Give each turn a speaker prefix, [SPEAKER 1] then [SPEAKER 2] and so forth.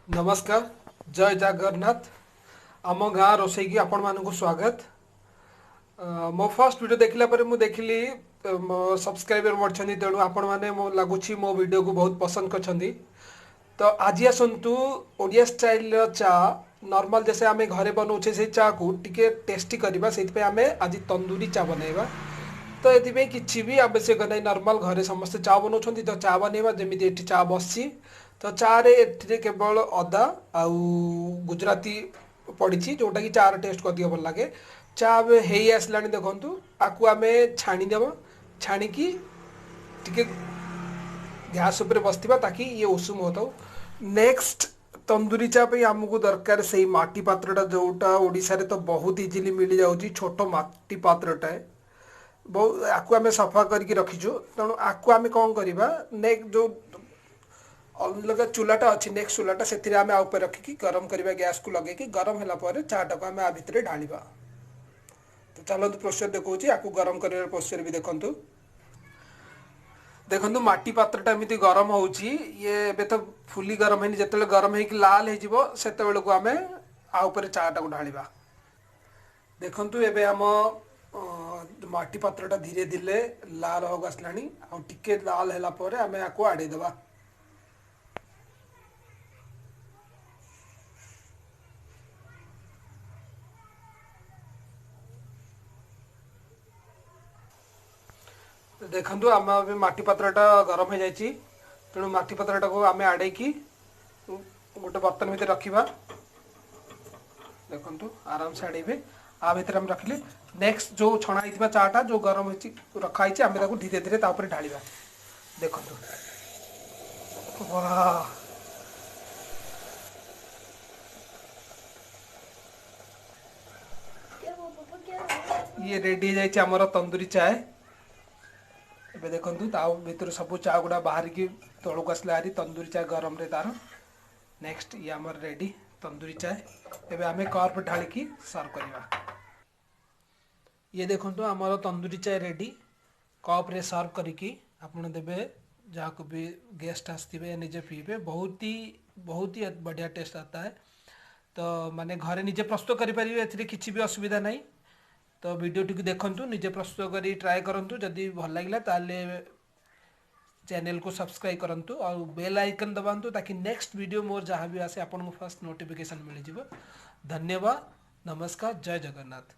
[SPEAKER 1] नमस्कार जय जगन्नाथ आम गाँ रोसई की आपण मानक स्वागत मो फर्स्ट वीडियो देखला पर मु देखली मो सब्सक्राइबर बढ़छनी तेणु आपण माने मो लागुछि मो वीडियो को बहुत पसंद करछंदी। तो आज आसतु ओडिया स्टाइल चा नॉर्मल जैसे आम घरे बनाऊे से चा को टिके टेस्टी करवा से आम आज तंदूरी चा बनैबा। तो ये किसी भी आवश्यक नहीं नॉर्मल घरे समस्त चा बनाऊँ तो चा बनैबा जमी ये चा बसी तो चा रे एठिरे केवल अदा आउ गुजराती पड़ी जोटा कि चार टेस्ट कर दिए भल लगे चा हे आसलानी देखु आपको आम छाणीदेव छाणिकी टिके गैस उपर बसवा ताकि ये उषुम होता। नेक्स्ट तंदूरी चा पे आमको दरकार से माटी पात्रटा जोटा ओडिशा रे तो बहुत इजिली मिल जाऊँगी छोट माटी पात्रटाए बहुत आपको आम सफा करके रखीचु तेणु आपको आम कौन करवा नेक्स्ट जो अलग चूलाटा अच्छी नेक्स्ट चूलाटा से आम ऊपर रखिकी गरम करवा गैस को लगे गरम है चाटा को आम आ भितर ढाणवा। तो चलते प्रोसीजर देखा आपको गरम कर प्रोसीजर भी देखु देखु माटी पात्रटा एमती गरम हो तो फुली गरम है जिते गरम हो लाल हो आम आउपर चाटा को ढाणवा। देखु एबे आम माटी पात्रटा धीरे धीरे लाल होगा आसलानी आ टिके लाल है आम आपको आड़ेदवा। देखु आम माटी पात्रटा गरम हो जाए तेणु माटी पात्रटा को आम आड़े की गोटे बर्तन भितर रखा देखु आराम से आड़े आ भितर हम रखिले नेक्स्ट जो छणा होता चाटा जो गरम हो रखाई आम धीरे धीरे ढाड़ा देखु ये रेडी हो जाए आमर तंदूरी चाय एबे देखु भर सब चा गुड़ा बाहर की तौक आसला हारी तंदूरी चाय गरम रे तार नेक्स्ट ये आमर रेडी तंदूरी चाय एबे आम कप ढालिकी सर्व करवा। ये देखो आमर तंदूरी चाय रेडी कप रे सर्व करिकी आपन देबे जहाँ को भी गेस्ट आसते निजे पीबे बहुत ही बढ़िया टेस्ट आता है। तो माने घरे निजे प्रस्तुत करें ए किसी भी असुविधा नहीं। तो वीडियो टी देखु निजे प्रस्तुत कर ट्राए करूँ जदि भल लगे ताले चैनल को सब्सक्राइब करूँ और बेल आइकन दबातु ताकि नेक्स्ट वीडियो मोर जहाँ भी आसे आपको फर्स्ट नोटिफिकेशन मिल जाए। धन्यवाद नमस्कार जय जगन्नाथ।